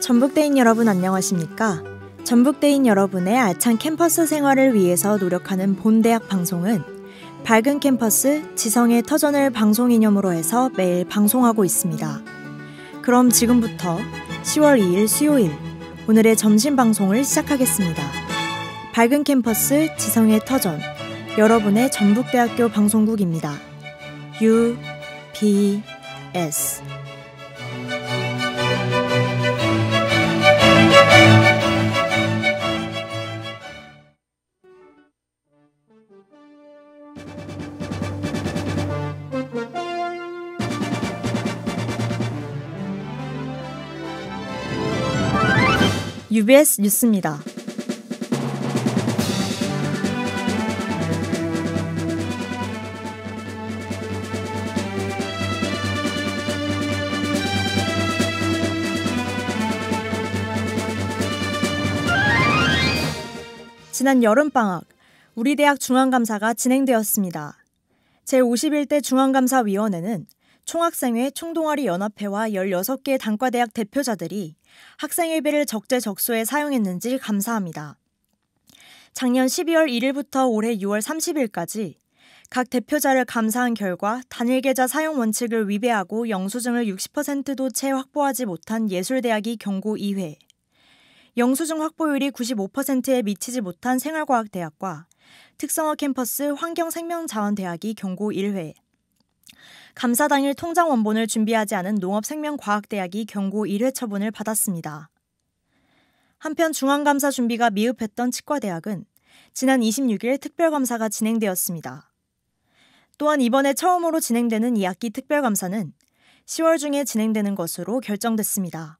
전북대인 여러분 안녕하십니까? 전북대인 여러분의 알찬 캠퍼스 생활을 위해서 노력하는 본대학 방송은 밝은 캠퍼스 지성의 터전을 방송 이념으로 해서 매일 방송하고 있습니다. 그럼 지금부터 10월 2일 수요일 오늘의 점심 방송을 시작하겠습니다. 밝은 캠퍼스 지성의 터전 여러분의 전북대학교 방송국입니다. UBS UBS 뉴스입니다. 지난 여름방학, 우리 대학 중앙감사가 진행되었습니다. 제51대 중앙감사위원회는 총학생회, 총동아리 연합회와 16개 단과대학 대표자들이 학생회비를 적재적소에 사용했는지 감사합니다. 작년 12월 1일부터 올해 6월 30일까지 각 대표자를 감사한 결과 단일계좌 사용 원칙을 위배하고 영수증을 60%도 채 확보하지 못한 예술대학이 경고 2회, 영수증 확보율이 95%에 미치지 못한 생활과학대학과 특성화 캠퍼스 환경생명자원대학이 경고 1회, 감사 당일 통장 원본을 준비하지 않은 농업생명과학대학이 경고 1회 처분을 받았습니다. 한편 중앙감사 준비가 미흡했던 치과대학은 지난 26일 특별감사가 진행되었습니다. 또한 이번에 처음으로 진행되는 2학기 특별감사는 10월 중에 진행되는 것으로 결정됐습니다.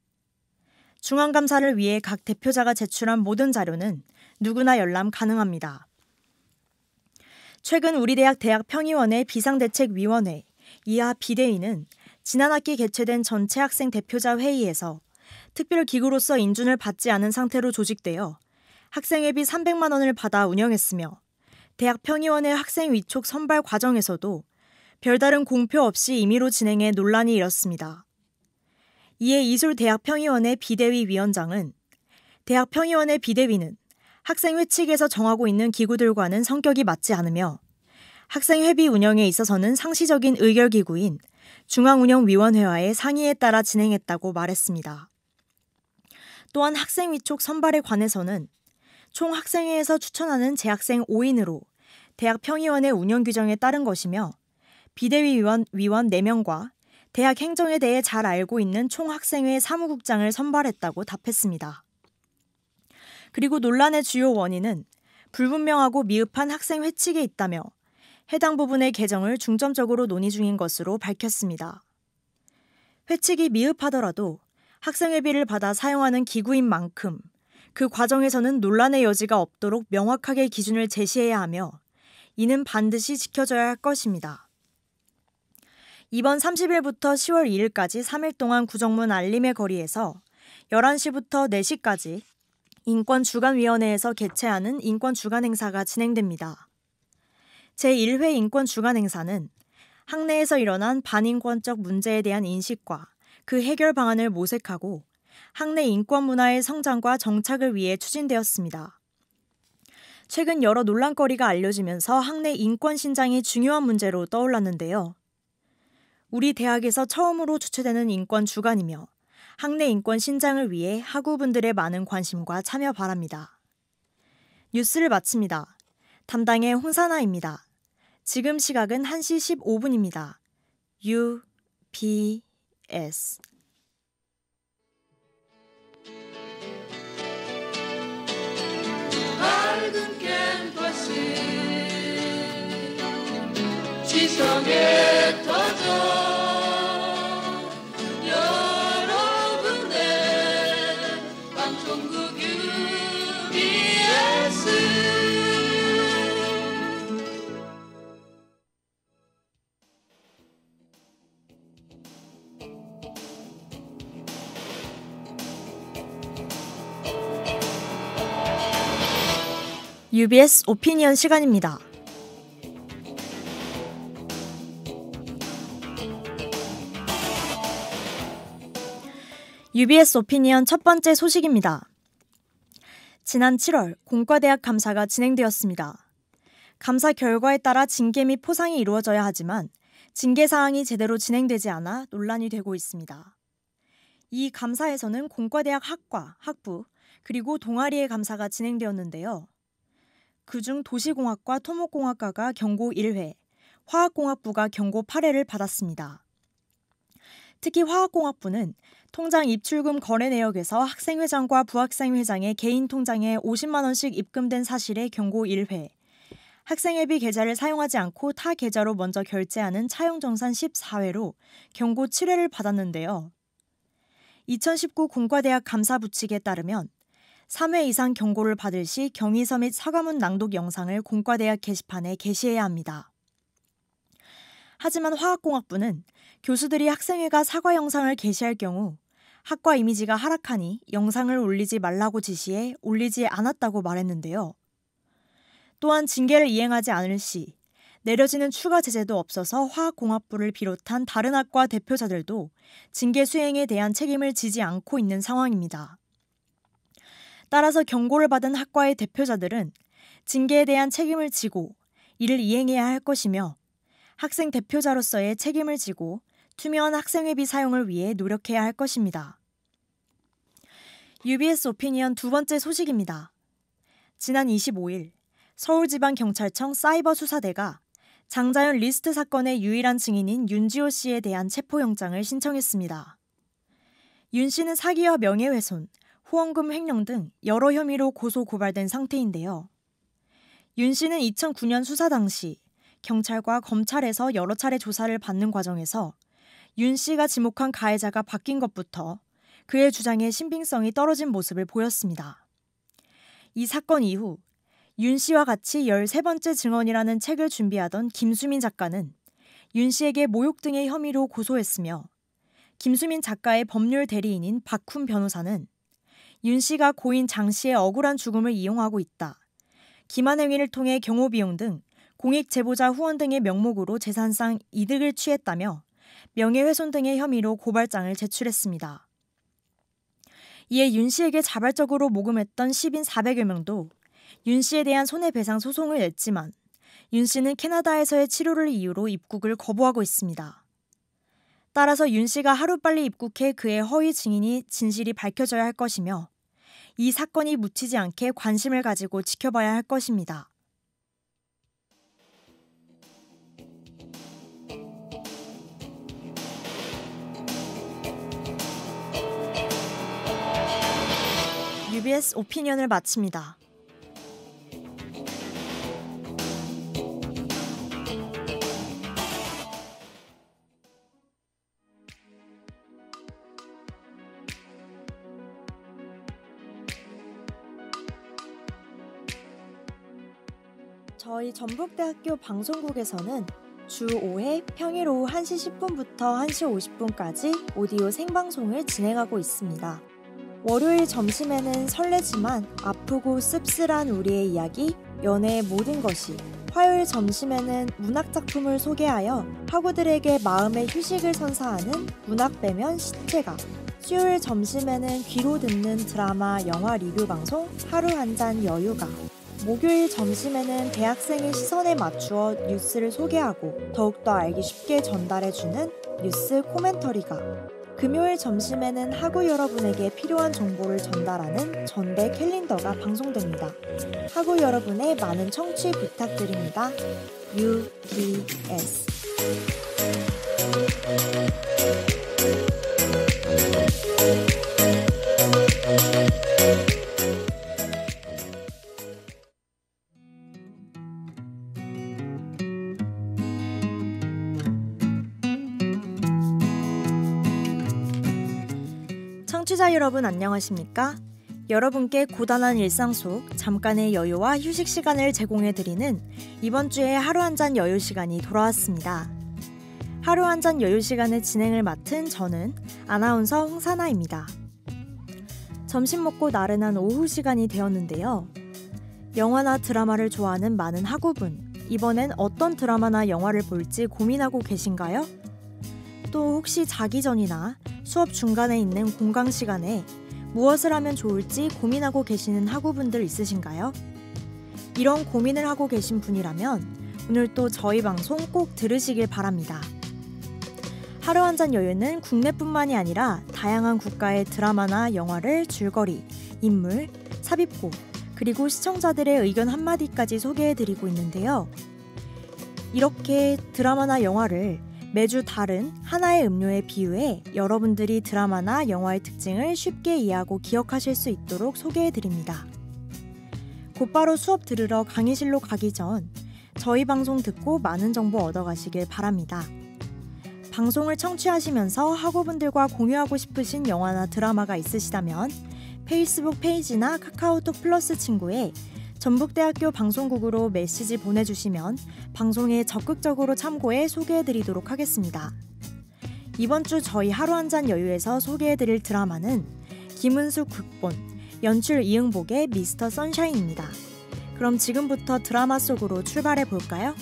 중앙감사를 위해 각 대표자가 제출한 모든 자료는 누구나 열람 가능합니다. 최근 우리 대학 대학평의원회 비상대책위원회 이하 비대위는 지난 학기 개최된 전체 학생 대표자 회의에서 특별기구로서 인준을 받지 않은 상태로 조직되어 학생회비 300만 원을 받아 운영했으며 대학평의원회 학생 위촉 선발 과정에서도 별다른 공표 없이 임의로 진행해 논란이 일었습니다. 이에 이술 대학평의원회 비대위 위원장은 대학평의원회 비대위는 학생회 측에서 정하고 있는 기구들과는 성격이 맞지 않으며 학생회비 운영에 있어서는 상시적인 의결기구인 중앙운영위원회와의 상의에 따라 진행했다고 말했습니다. 또한 학생 위촉 선발에 관해서는 총 학생회에서 추천하는 재학생 5인으로 대학평의원회 운영규정에 따른 것이며 비대위 위원 4명과 대학 행정에 대해 잘 알고 있는 총학생회 사무국장을 선발했다고 답했습니다. 그리고 논란의 주요 원인은 불분명하고 미흡한 학생 회칙에 있다며 해당 부분의 개정을 중점적으로 논의 중인 것으로 밝혔습니다. 회칙이 미흡하더라도 학생회비를 받아 사용하는 기구인 만큼 그 과정에서는 논란의 여지가 없도록 명확하게 기준을 제시해야 하며 이는 반드시 지켜져야 할 것입니다. 이번 30일부터 10월 2일까지 3일 동안 구정문 알림의 거리에서 11시부터 4시까지 인권주간위원회에서 개최하는 인권주간행사가 진행됩니다. 제1회 인권주간행사는 학내에서 일어난 반인권적 문제에 대한 인식과 그 해결 방안을 모색하고 학내 인권문화의 성장과 정착을 위해 추진되었습니다. 최근 여러 논란거리가 알려지면서 학내 인권 신장이 중요한 문제로 떠올랐는데요. 우리 대학에서 처음으로 주최되는 인권주간이며 학내 인권 신장을 위해 학우분들의 많은 관심과 참여 바랍니다. 뉴스를 마칩니다. 담당의 홍사나입니다. 지금 시각은 1시 15분입니다. UBS 밝은 캠퍼스 지성의 터전 여러분의 방송국 UBS UBS 오피니언 시간입니다. UBS 오피니언 첫 번째 소식입니다. 지난 7월 공과대학 감사가 진행되었습니다. 감사 결과에 따라 징계 및 포상이 이루어져야 하지만 징계 사항이 제대로 진행되지 않아 논란이 되고 있습니다. 이 감사에서는 공과대학 학과, 학부, 그리고 동아리의 감사가 진행되었는데요. 그중 도시공학과 토목공학과가 경고 1회, 화학공학부가 경고 8회를 받았습니다. 특히 화학공학부는 통장 입출금 거래 내역에서 학생회장과 부학생회장의 개인 통장에 50만 원씩 입금된 사실에 경고 1회, 학생회비 계좌를 사용하지 않고 타 계좌로 먼저 결제하는 차용정산 14회로 경고 7회를 받았는데요. 2019 공과대학 감사부 측에 따르면 3회 이상 경고를 받을 시 경위서 및 사과문 낭독 영상을 공과대학 게시판에 게시해야 합니다. 하지만 화학공학부는 교수들이 학생회가 사과 영상을 게시할 경우 학과 이미지가 하락하니 영상을 올리지 말라고 지시해 올리지 않았다고 말했는데요. 또한 징계를 이행하지 않을 시 내려지는 추가 제재도 없어서 화학공학부를 비롯한 다른 학과 대표자들도 징계 수행에 대한 책임을 지지 않고 있는 상황입니다. 따라서 경고를 받은 학과의 대표자들은 징계에 대한 책임을 지고 이를 이행해야 할 것이며 학생 대표자로서의 책임을 지고 투명한 학생회비 사용을 위해 노력해야 할 것입니다. UBS 오피니언 두 번째 소식입니다. 지난 25일 서울지방경찰청 사이버수사대가 장자연 리스트 사건의 유일한 증인인 윤지호 씨에 대한 체포영장을 신청했습니다. 윤 씨는 사기와 명예훼손, 후원금 횡령 등 여러 혐의로 고소 고발된 상태인데요. 윤 씨는 2009년 수사 당시 경찰과 검찰에서 여러 차례 조사를 받는 과정에서 윤 씨가 지목한 가해자가 바뀐 것부터 그의 주장의 신빙성이 떨어진 모습을 보였습니다. 이 사건 이후 윤 씨와 같이 13번째 증언이라는 책을 준비하던 김수민 작가는 윤 씨에게 모욕 등의 혐의로 고소했으며 김수민 작가의 법률 대리인인 박훈 변호사는 윤 씨가 고인 장 씨의 억울한 죽음을 이용하고 있다. 기만 행위를 통해 경호비용 등 공익 제보자 후원 등의 명목으로 재산상 이득을 취했다며 명예훼손 등의 혐의로 고발장을 제출했습니다. 이에 윤 씨에게 자발적으로 모금했던 시민 400여 명도 윤 씨에 대한 손해배상 소송을 냈지만 윤 씨는 캐나다에서의 치료를 이유로 입국을 거부하고 있습니다. 따라서 윤 씨가 하루빨리 입국해 그의 허위 증인이 진실이 밝혀져야 할 것이며 이 사건이 묻히지 않게 관심을 가지고 지켜봐야 할 것입니다. UBS 오피니언을 마칩니다. 저희 전북대학교 방송국에서는 주 5회 평일 오후 1시 10분부터 1시 50분까지 오디오 생방송을 진행하고 있습니다. 월요일 점심에는 설레지만 아프고 씁쓸한 우리의 이야기, 연애의 모든 것이, 화요일 점심에는 문학작품을 소개하여 학우들에게 마음의 휴식을 선사하는 문학배면 시체가, 수요일 점심에는 귀로 듣는 드라마, 영화 리뷰 방송 하루 한 잔 여유가, 목요일 점심에는 대학생의 시선에 맞추어 뉴스를 소개하고 더욱더 알기 쉽게 전달해주는 뉴스 코멘터리가, 금요일 점심에는 학우 여러분에게 필요한 정보를 전달하는 전대 캘린더가 방송됩니다. 학우 여러분의 많은 청취 부탁드립니다. UBS 청취자 여러분 안녕하십니까? 여러분께 고단한 일상 속 잠깐의 여유와 휴식 시간을 제공해드리는 이번 주에 하루 한 잔 여유 시간이 돌아왔습니다. 하루 한 잔 여유 시간의 진행을 맡은 저는 아나운서 홍사나입니다. 점심 먹고 나른한 오후 시간이 되었는데요. 영화나 드라마를 좋아하는 많은 학우분, 이번엔 어떤 드라마나 영화를 볼지 고민하고 계신가요? 또 혹시 자기 전이나 수업 중간에 있는 공강 시간에 무엇을 하면 좋을지 고민하고 계시는 학우분들 있으신가요? 이런 고민을 하고 계신 분이라면 오늘 또 저희 방송 꼭 들으시길 바랍니다. 하루 한 잔 여유는 국내뿐만이 아니라 다양한 국가의 드라마나 영화를 줄거리, 인물, 삽입곡, 그리고 시청자들의 의견 한마디까지 소개해드리고 있는데요. 이렇게 드라마나 영화를 매주 다른 하나의 음료에 비유해 여러분들이 드라마나 영화의 특징을 쉽게 이해하고 기억하실 수 있도록 소개해드립니다. 곧바로 수업 들으러 강의실로 가기 전 저희 방송 듣고 많은 정보 얻어가시길 바랍니다. 방송을 청취하시면서 학우분들과 공유하고 싶으신 영화나 드라마가 있으시다면 페이스북 페이지나 카카오톡 플러스 친구에 전북대학교 방송국으로 메시지 보내주시면 방송에 적극적으로 참고해 소개해드리도록 하겠습니다. 이번 주 저희 하루 한 잔 여유에서 소개해드릴 드라마는 김은숙 극본, 연출 이응복의 미스터 선샤인입니다. 그럼 지금부터 드라마 속으로 출발해 볼까요?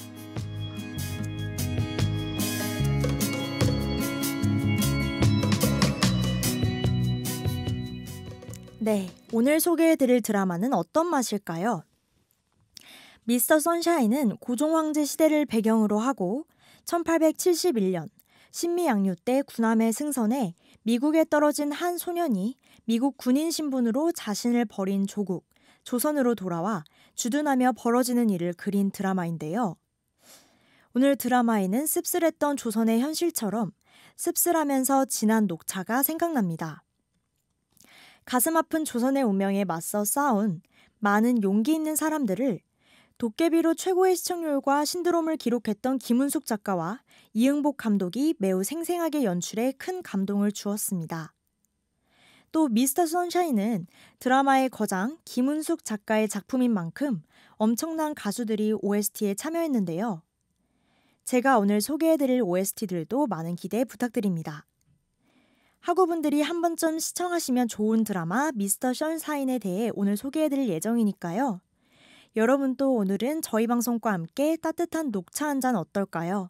네, 오늘 소개해드릴 드라마는 어떤 맛일까요? 미스터 선샤인은 고종 황제 시대를 배경으로 하고 1871년 신미양요 때 군함의 승선에 미국에 떨어진 한 소년이 미국 군인 신분으로 자신을 버린 조국, 조선으로 돌아와 주둔하며 벌어지는 일을 그린 드라마인데요. 오늘 드라마에는 씁쓸했던 조선의 현실처럼 씁쓸하면서 진한 녹차가 생각납니다. 가슴 아픈 조선의 운명에 맞서 싸운 많은 용기 있는 사람들을 도깨비로 최고의 시청률과 신드롬을 기록했던 김은숙 작가와 이응복 감독이 매우 생생하게 연출해 큰 감동을 주었습니다. 또 미스터 선샤인은 드라마의 거장 김은숙 작가의 작품인 만큼 엄청난 가수들이 OST에 참여했는데요. 제가 오늘 소개해드릴 OST들도 많은 기대 부탁드립니다. 학우분들이 한 번쯤 시청하시면 좋은 드라마 미스터 선샤인에 대해 오늘 소개해드릴 예정이니까요. 여러분도 오늘은 저희 방송과 함께 따뜻한 녹차 한 잔 어떨까요?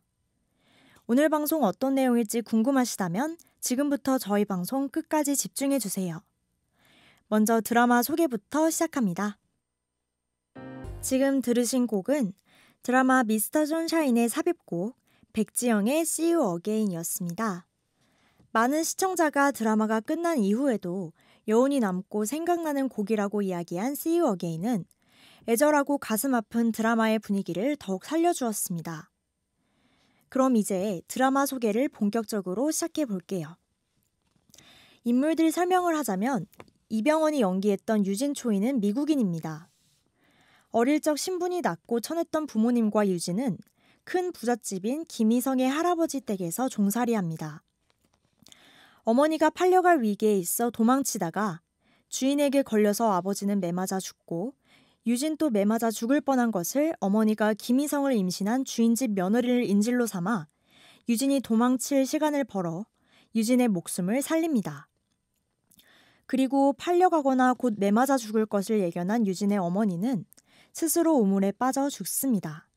오늘 방송 어떤 내용일지 궁금하시다면 지금부터 저희 방송 끝까지 집중해주세요. 먼저 드라마 소개부터 시작합니다. 지금 들으신 곡은 드라마 미스터 선샤인의 삽입곡 백지영의 See You Again이었습니다. 많은 시청자가 드라마가 끝난 이후에도 여운이 남고 생각나는 곡이라고 이야기한 See You Again은 애절하고 가슴 아픈 드라마의 분위기를 더욱 살려주었습니다. 그럼 이제 드라마 소개를 본격적으로 시작해 볼게요. 인물들 설명을 하자면 이병헌이 연기했던 유진 초이는 미국인입니다. 어릴 적 신분이 낮고 천했던 부모님과 유진은 큰 부잣집인 김희성의 할아버지 댁에서 종살이합니다. 어머니가 팔려갈 위기에 있어 도망치다가 주인에게 걸려서 아버지는 매맞아 죽고 유진도 매맞아 죽을 뻔한 것을 어머니가 김희성을 임신한 주인집 며느리를 인질로 삼아 유진이 도망칠 시간을 벌어 유진의 목숨을 살립니다. 그리고 팔려가거나 곧 매맞아 죽을 것을 예견한 유진의 어머니는 스스로 우물에 빠져 죽습니다.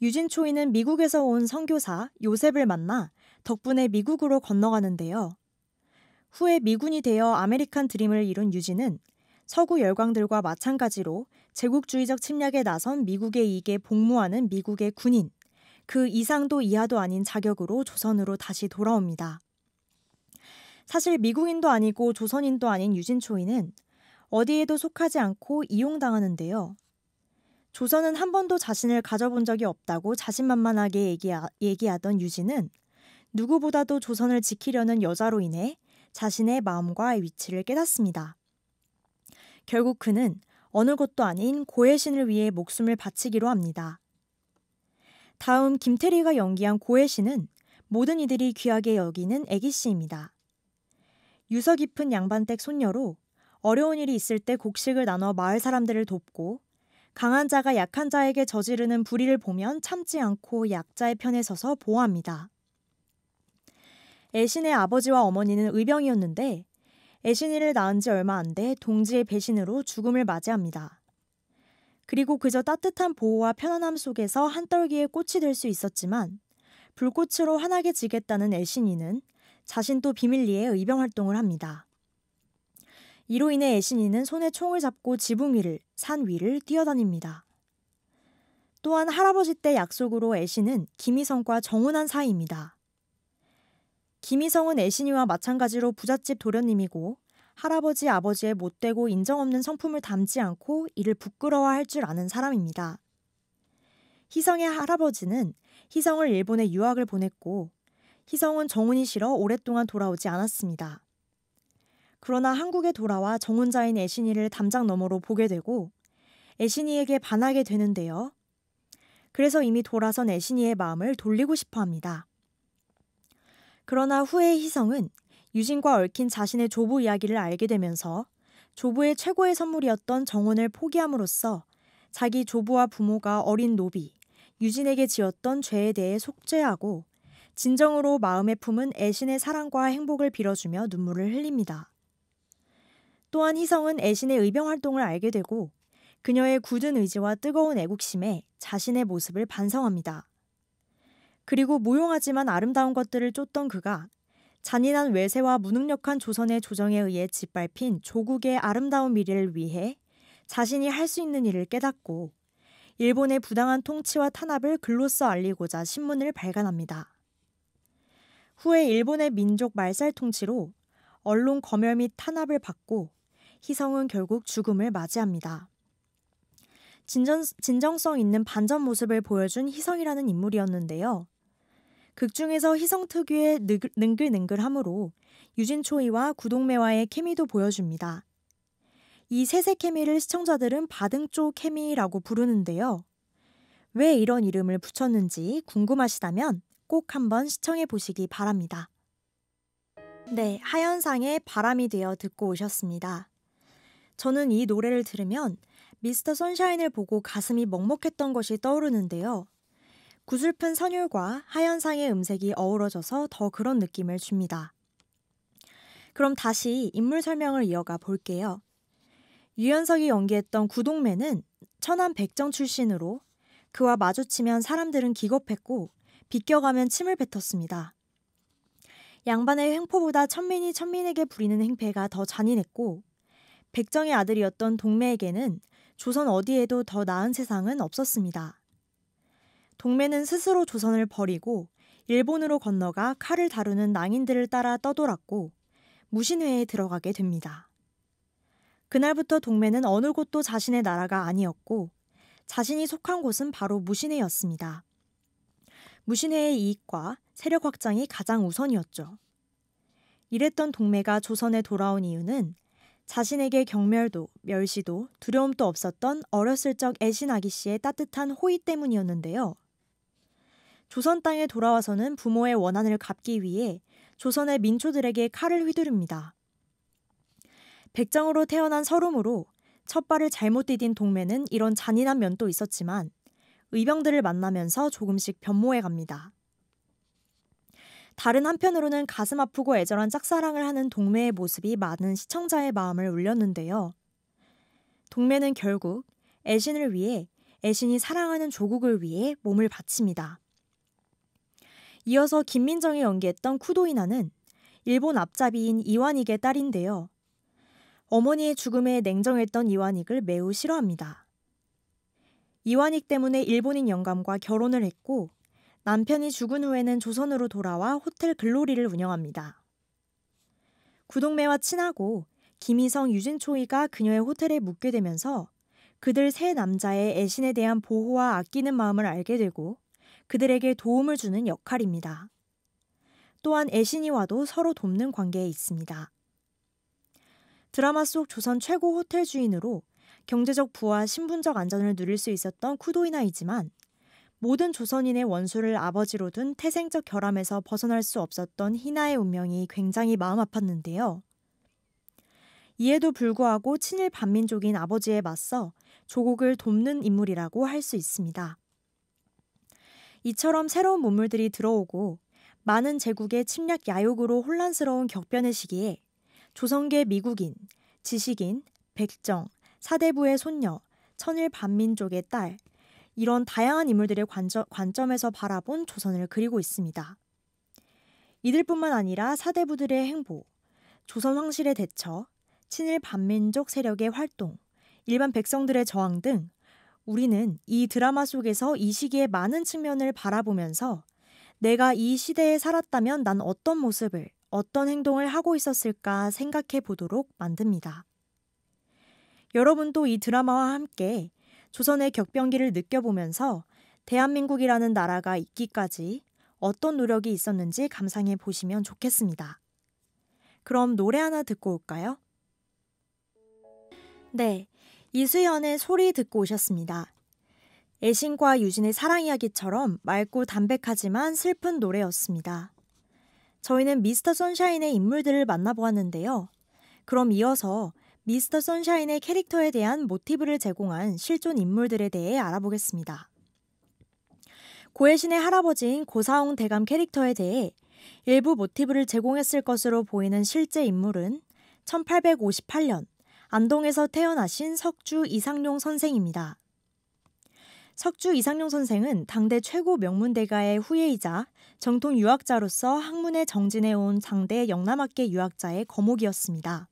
유진 초이는 미국에서 온 선교사 요셉을 만나 덕분에 미국으로 건너가는데요. 후에 미군이 되어 아메리칸 드림을 이룬 유진은 서구 열강들과 마찬가지로 제국주의적 침략에 나선 미국의 이익에 복무하는 미국의 군인, 그 이상도 이하도 아닌 자격으로 조선으로 다시 돌아옵니다. 사실 미국인도 아니고 조선인도 아닌 유진 초이는 어디에도 속하지 않고 이용당하는데요. 조선은 한 번도 자신을 가져본 적이 없다고 자신만만하게 얘기하던 유진은 누구보다도 조선을 지키려는 여자로 인해 자신의 마음과 위치를 깨닫습니다. 결국 그는 어느 것도 아닌 고혜신을 위해 목숨을 바치기로 합니다. 다음 김태리가 연기한 고혜신은 모든 이들이 귀하게 여기는 애기씨입니다. 유서 깊은 양반댁 손녀로 어려운 일이 있을 때 곡식을 나눠 마을 사람들을 돕고 강한 자가 약한 자에게 저지르는 불의를 보면 참지 않고 약자의 편에 서서 보호합니다. 애신의 아버지와 어머니는 의병이었는데 애신이를 낳은 지 얼마 안 돼 동지의 배신으로 죽음을 맞이합니다. 그리고 그저 따뜻한 보호와 편안함 속에서 한떨기의 꽃이 될 수 있었지만 불꽃으로 환하게 지겠다는 애신이는 자신도 비밀리에 의병 활동을 합니다. 이로 인해 애신이는 손에 총을 잡고 지붕 위를, 산 위를 뛰어다닙니다. 또한 할아버지 때 약속으로 애신은 김희성과 정혼한 사이입니다. 김희성은 애신이와 마찬가지로 부잣집 도련님이고 할아버지 아버지의 못되고 인정 없는 성품을 담지 않고 이를 부끄러워할 줄 아는 사람입니다. 희성의 할아버지는 희성을 일본에 유학을 보냈고 희성은 정혼이 싫어 오랫동안 돌아오지 않았습니다. 그러나 한국에 돌아와 정혼자인 애신이를 담장 너머로 보게 되고 애신이에게 반하게 되는데요. 그래서 이미 돌아선 애신이의 마음을 돌리고 싶어 합니다. 그러나 후에 희성은 유진과 얽힌 자신의 조부 이야기를 알게 되면서 조부의 최고의 선물이었던 정혼을 포기함으로써 자기 조부와 부모가 어린 노비, 유진에게 지었던 죄에 대해 속죄하고 진정으로 마음에 품은 애신의 사랑과 행복을 빌어주며 눈물을 흘립니다. 또한 희성은 애신의 의병 활동을 알게 되고 그녀의 굳은 의지와 뜨거운 애국심에 자신의 모습을 반성합니다. 그리고 무용하지만 아름다운 것들을 쫓던 그가 잔인한 외세와 무능력한 조선의 조정에 의해 짓밟힌 조국의 아름다운 미래를 위해 자신이 할 수 있는 일을 깨닫고 일본의 부당한 통치와 탄압을 글로써 알리고자 신문을 발간합니다. 후에 일본의 민족 말살 통치로 언론 검열 및 탄압을 받고 희성은 결국 죽음을 맞이합니다. 진정성 있는 반전 모습을 보여준 희성이라는 인물이었는데요. 극중에서 희성 특유의 능글능글함으로 유진초이와 구동매와의 케미도 보여줍니다. 이 셋의 케미를 시청자들은 바등조 케미라고 부르는데요. 왜 이런 이름을 붙였는지 궁금하시다면 꼭 한번 시청해 보시기 바랍니다. 네, 하현상의 바람이 되어 듣고 오셨습니다. 저는 이 노래를 들으면 미스터 선샤인을 보고 가슴이 먹먹했던 것이 떠오르는데요. 구슬픈 선율과 하현상의 음색이 어우러져서 더 그런 느낌을 줍니다. 그럼 다시 인물 설명을 이어가 볼게요. 유연석이 연기했던 구동매는 천안 백정 출신으로 그와 마주치면 사람들은 기겁했고 비껴가면 침을 뱉었습니다. 양반의 횡포보다 천민이 천민에게 부리는 행패가 더 잔인했고 백정의 아들이었던 동매에게는 조선 어디에도 더 나은 세상은 없었습니다. 동매는 스스로 조선을 버리고 일본으로 건너가 칼을 다루는 낭인들을 따라 떠돌았고 무신회에 들어가게 됩니다. 그날부터 동매는 어느 곳도 자신의 나라가 아니었고 자신이 속한 곳은 바로 무신회였습니다. 무신회의 이익과 세력 확장이 가장 우선이었죠. 이랬던 동매가 조선에 돌아온 이유는 자신에게 경멸도, 멸시도, 두려움도 없었던 어렸을 적 애신 아기 씨의 따뜻한 호의 때문이었는데요. 조선 땅에 돌아와서는 부모의 원한을 갚기 위해 조선의 민초들에게 칼을 휘두릅니다. 백정으로 태어난 서름으로 첫 발을 잘못 디딘 동매는 이런 잔인한 면도 있었지만 의병들을 만나면서 조금씩 변모해 갑니다. 다른 한편으로는 가슴 아프고 애절한 짝사랑을 하는 동매의 모습이 많은 시청자의 마음을 울렸는데요. 동매는 결국 애신을 위해 애신이 사랑하는 조국을 위해 몸을 바칩니다. 이어서 김민정이 연기했던 쿠도이나는 일본 앞잡이인 이완익의 딸인데요. 어머니의 죽음에 냉정했던 이완익을 매우 싫어합니다. 이완익 때문에 일본인 영감과 결혼을 했고 남편이 죽은 후에는 조선으로 돌아와 호텔 글로리를 운영합니다. 구동매와 친하고 김희성, 유진초이가 그녀의 호텔에 묵게 되면서 그들 세 남자의 애신에 대한 보호와 아끼는 마음을 알게 되고 그들에게 도움을 주는 역할입니다. 또한 애신이와도 서로 돕는 관계에 있습니다. 드라마 속 조선 최고 호텔 주인으로 경제적 부와 신분적 안전을 누릴 수 있었던 쿠도이나이지만 모든 조선인의 원수를 아버지로 둔 태생적 결함에서 벗어날 수 없었던 희나의 운명이 굉장히 마음 아팠는데요. 이에도 불구하고 친일 반민족인 아버지에 맞서 조국을 돕는 인물이라고 할 수 있습니다. 이처럼 새로운 문물들이 들어오고 많은 제국의 침략 야욕으로 혼란스러운 격변의 시기에 조선계 미국인, 지식인, 백정, 사대부의 손녀, 천일 반민족의 딸, 이런 다양한 인물들의 관점에서 바라본 조선을 그리고 있습니다. 이들뿐만 아니라 사대부들의 행보, 조선 황실의 대처, 친일 반민족 세력의 활동, 일반 백성들의 저항 등 우리는 이 드라마 속에서 이 시기의 많은 측면을 바라보면서 내가 이 시대에 살았다면 난 어떤 모습을, 어떤 행동을 하고 있었을까 생각해 보도록 만듭니다. 여러분도 이 드라마와 함께 조선의 격변기를 느껴보면서 대한민국이라는 나라가 있기까지 어떤 노력이 있었는지 감상해 보시면 좋겠습니다. 그럼 노래 하나 듣고 올까요? 네, 이수연의 소리 듣고 오셨습니다. 애신과 유진의 사랑 이야기처럼 맑고 담백하지만 슬픈 노래였습니다. 저희는 미스터 선샤인의 인물들을 만나보았는데요. 그럼 이어서 미스터 선샤인의 캐릭터에 대한 모티브를 제공한 실존 인물들에 대해 알아보겠습니다. 고혜신의 할아버지인 고사홍 대감 캐릭터에 대해 일부 모티브를 제공했을 것으로 보이는 실제 인물은 1858년 안동에서 태어나신 석주 이상룡 선생입니다. 석주 이상룡 선생은 당대 최고 명문대가의 후예이자 정통 유학자로서 학문에 정진해온 당대 영남학계 유학자의 거목이었습니다.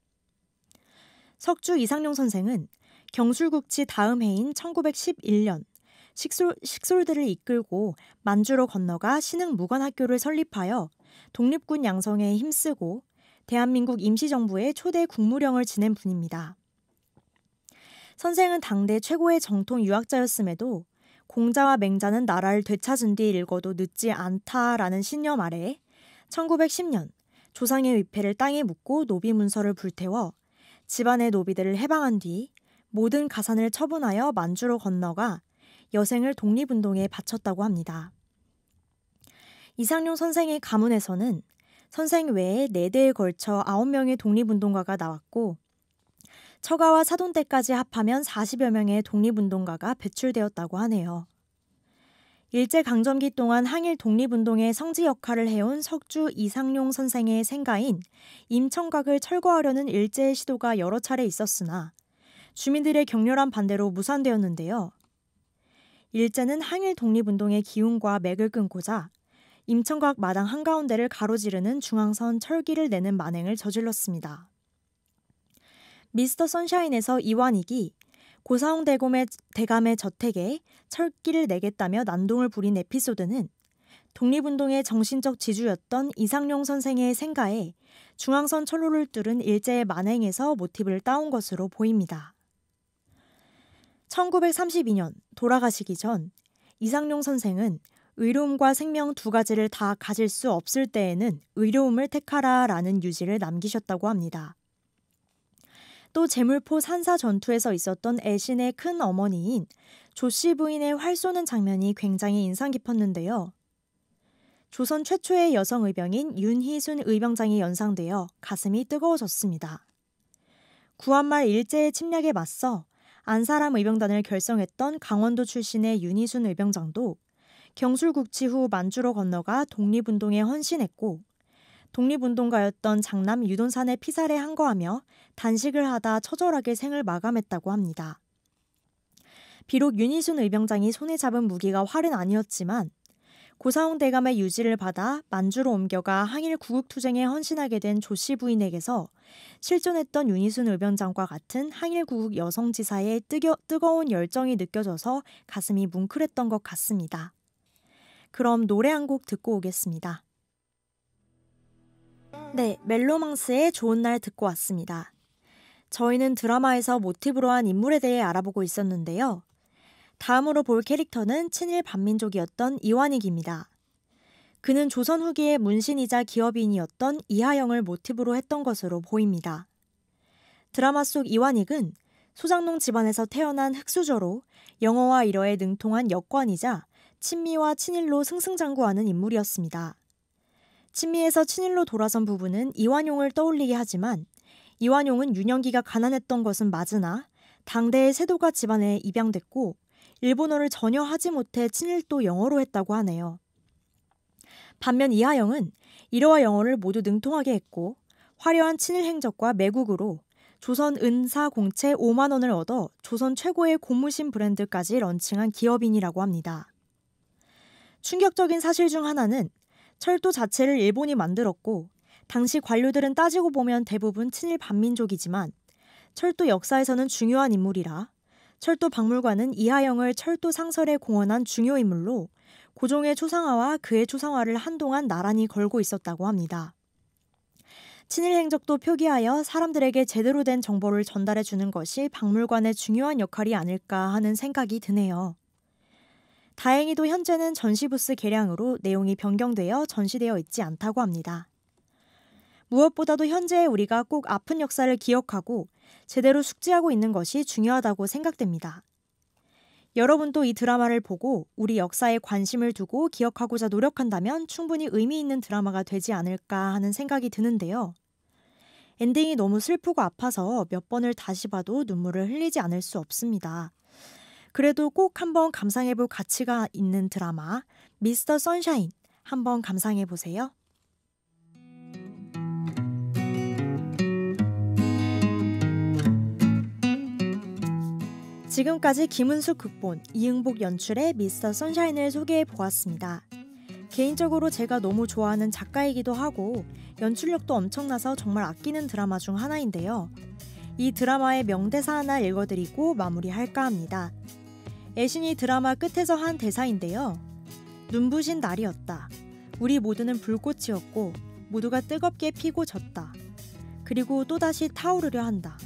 석주 이상룡 선생은 경술국치 다음 해인 1911년 식솔들을 이끌고 만주로 건너가 신흥무관학교를 설립하여 독립군 양성에 힘쓰고 대한민국 임시정부의 초대 국무령을 지낸 분입니다. 선생은 당대 최고의 정통 유학자였음에도 공자와 맹자는 나라를 되찾은 뒤 읽어도 늦지 않다라는 신념 아래 1910년 조상의 위패를 땅에 묻고 노비 문서를 불태워 집안의 노비들을 해방한 뒤 모든 가산을 처분하여 만주로 건너가 여생을 독립운동에 바쳤다고 합니다. 이상룡 선생의 가문에서는 선생 외에 4대에 걸쳐 9명의 독립운동가가 나왔고 처가와 사돈 때까지 합하면 40여 명의 독립운동가가 배출되었다고 하네요. 일제강점기 동안 항일 독립운동의 성지 역할을 해온 석주 이상룡 선생의 생가인 임청각을 철거하려는 일제의 시도가 여러 차례 있었으나 주민들의 격렬한 반대로 무산되었는데요. 일제는 항일 독립운동의 기운과 맥을 끊고자 임청각 마당 한가운데를 가로지르는 중앙선 철기를 내는 만행을 저질렀습니다. 미스터 선샤인에서 이완익이 고사홍 대감의 저택에 철기를 내겠다며 난동을 부린 에피소드는 독립운동의 정신적 지주였던 이상룡 선생의 생가에 중앙선 철로를 뚫은 일제의 만행에서 모티브를 따온 것으로 보입니다. 1932년 돌아가시기 전 이상룡 선생은 의로움과 생명 두 가지를 다 가질 수 없을 때에는 의로움을 택하라라는 유지를 남기셨다고 합니다. 또 제물포 산사 전투에서 있었던 애신의 큰 어머니인 조씨 부인의 활 쏘는 장면이 굉장히 인상 깊었는데요. 조선 최초의 여성 의병인 윤희순 의병장이 연상되어 가슴이 뜨거워졌습니다. 구한말 일제의 침략에 맞서 안사람 의병단을 결성했던 강원도 출신의 윤희순 의병장도 경술국치 후 만주로 건너가 독립운동에 헌신했고 독립운동가였던 장남 유돈산의 피살에 항거하며 단식을 하다 처절하게 생을 마감했다고 합니다. 비록 윤희순 의병장이 손에 잡은 무기가 활은 아니었지만 고사홍 대감의 유지를 받아 만주로 옮겨가 항일 구국투쟁에 헌신하게 된 조씨 부인에게서 실존했던 윤희순 의병장과 같은 항일 구국 여성지사의 뜨거운 열정이 느껴져서 가슴이 뭉클했던 것 같습니다. 그럼 노래 한 곡 듣고 오겠습니다. 네, 멜로망스의 좋은 날 듣고 왔습니다. 저희는 드라마에서 모티브로 한 인물에 대해 알아보고 있었는데요. 다음으로 볼 캐릭터는 친일 반민족이었던 이완익입니다. 그는 조선 후기의 문신이자 기업인이었던 이하영을 모티브로 했던 것으로 보입니다. 드라마 속 이완익은 소장농 집안에서 태어난 흑수저로 영어와 일어에 능통한 역관이자 친미와 친일로 승승장구하는 인물이었습니다. 친미에서 친일로 돌아선 부부는 이완용을 떠올리게 하지만 이완용은 유년기가 가난했던 것은 맞으나 당대의 세도가 집안에 입양됐고 일본어를 전혀 하지 못해 친일도 영어로 했다고 하네요. 반면 이하영은 일어와 영어를 모두 능통하게 했고 화려한 친일 행적과 매국으로 조선 은사 공채 5만 원을 얻어 조선 최고의 고무신 브랜드까지 런칭한 기업인이라고 합니다. 충격적인 사실 중 하나는 철도 자체를 일본이 만들었고 당시 관료들은 따지고 보면 대부분 친일 반민족이지만 철도 역사에서는 중요한 인물이라 철도 박물관은 이하영을 철도 상설에 공헌한 중요 인물로 고종의 초상화와 그의 초상화를 한동안 나란히 걸고 있었다고 합니다. 친일 행적도 표기하여 사람들에게 제대로 된 정보를 전달해 주는 것이 박물관의 중요한 역할이 아닐까 하는 생각이 드네요. 다행히도 현재는 전시부스 개량으로 내용이 변경되어 전시되어 있지 않다고 합니다. 무엇보다도 현재의 우리가 꼭 아픈 역사를 기억하고 제대로 숙지하고 있는 것이 중요하다고 생각됩니다. 여러분도 이 드라마를 보고 우리 역사에 관심을 두고 기억하고자 노력한다면 충분히 의미 있는 드라마가 되지 않을까 하는 생각이 드는데요. 엔딩이 너무 슬프고 아파서 몇 번을 다시 봐도 눈물을 흘리지 않을 수 없습니다. 그래도 꼭 한번 감상해볼 가치가 있는 드라마 미스터 선샤인 한번 감상해보세요. 지금까지 김은숙 극본, 이응복 연출의 미스터 선샤인을 소개해 보았습니다. 개인적으로 제가 너무 좋아하는 작가이기도 하고 연출력도 엄청나서 정말 아끼는 드라마 중 하나인데요. 이 드라마의 명대사 하나 읽어드리고 마무리할까 합니다. 애신이 드라마 끝에서 한 대사인데요. 눈부신 날이었다. 우리 모두는 불꽃이었고 모두가 뜨겁게 피고 졌다. 그리고 또다시 타오르려 한다.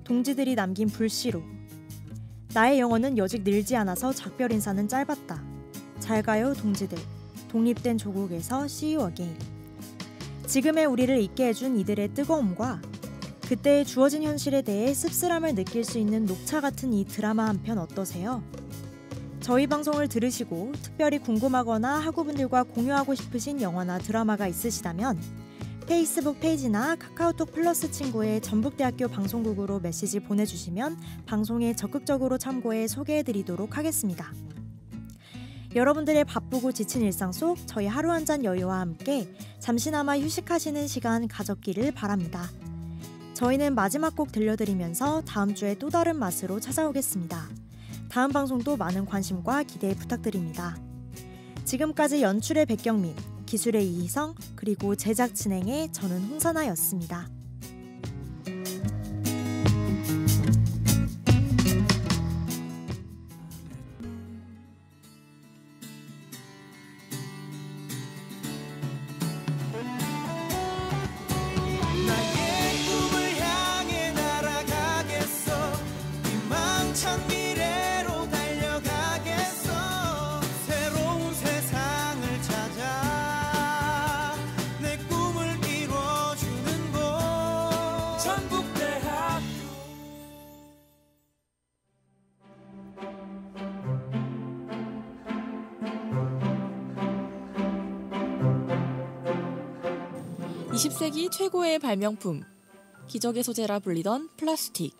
동지들이 남긴 불씨로. 나의 영혼은 여직 늘지 않아서 작별 인사는 짧았다. 잘 가요 동지들. 독립된 조국에서 See you again. 지금의 우리를 있게 해준 이들의 뜨거움과 그때의 주어진 현실에 대해 씁쓸함을 느낄 수 있는 녹차 같은 이 드라마 한 편 어떠세요? 저희 방송을 들으시고 특별히 궁금하거나 학우분들과 공유하고 싶으신 영화나 드라마가 있으시다면 페이스북 페이지나 카카오톡 플러스 친구의 전북대학교 방송국으로 메시지 보내주시면 방송에 적극적으로 참고해 소개해드리도록 하겠습니다. 여러분들의 바쁘고 지친 일상 속 저희 하루 한 잔 여유와 함께 잠시나마 휴식하시는 시간 가졌기를 바랍니다. 저희는 마지막 곡 들려드리면서 다음 주에 또 다른 맛으로 찾아오겠습니다. 다음 방송도 많은 관심과 기대 부탁드립니다. 지금까지 연출의 백경민, 기술의 이희성, 그리고 제작 진행의 저는 홍선아였습니다. 전북대학교 20세기 최고의 발명품, 기적의 소재라 불리던 플라스틱.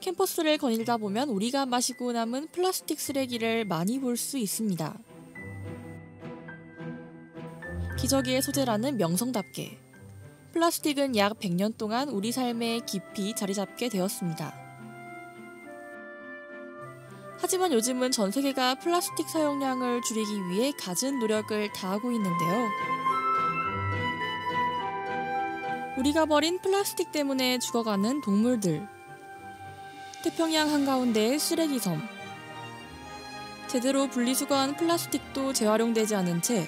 캠퍼스를 거닐다 보면 우리가 마시고 남은 플라스틱 쓰레기를 많이 볼 수 있습니다. 기적의 소재라는 명성답게 플라스틱은 약 100년 동안 우리 삶에 깊이 자리잡게 되었습니다. 하지만 요즘은 전 세계가 플라스틱 사용량을 줄이기 위해 갖은 노력을 다하고 있는데요. 우리가 버린 플라스틱 때문에 죽어가는 동물들, 태평양 한가운데의 쓰레기섬, 제대로 분리수거한 플라스틱도 재활용되지 않은 채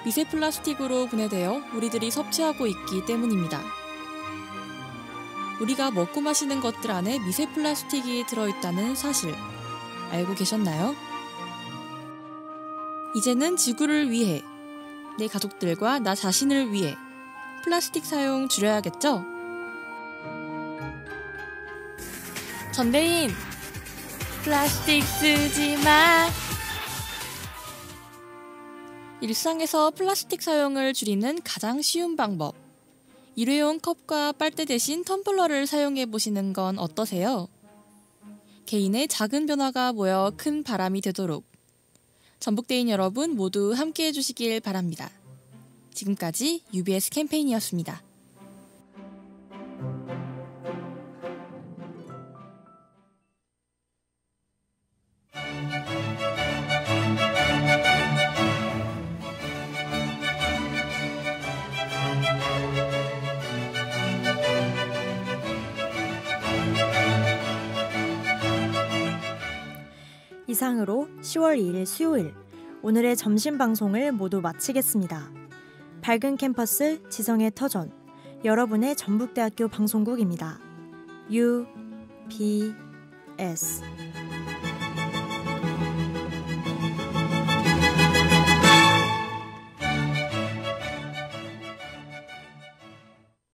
미세 플라스틱으로 분해되어 우리들이 섭취하고 있기 때문입니다. 우리가 먹고 마시는 것들 안에 미세 플라스틱이 들어있다는 사실 알고 계셨나요? 이제는 지구를 위해, 내 가족들과 나 자신을 위해 플라스틱 사용 줄여야겠죠? 전대인, 플라스틱 쓰지 마. 일상에서 플라스틱 사용을 줄이는 가장 쉬운 방법. 일회용 컵과 빨대 대신 텀블러를 사용해 보시는 건 어떠세요? 개인의 작은 변화가 모여 큰 바람이 되도록 전북대인 여러분 모두 함께 해주시길 바랍니다. 지금까지 UBS 캠페인이었습니다. 이상으로 10월 2일 수요일 오늘의 점심 방송을 모두 마치겠습니다. 밝은 캠퍼스 지성의 터전 여러분의 전북대학교 방송국입니다. UBS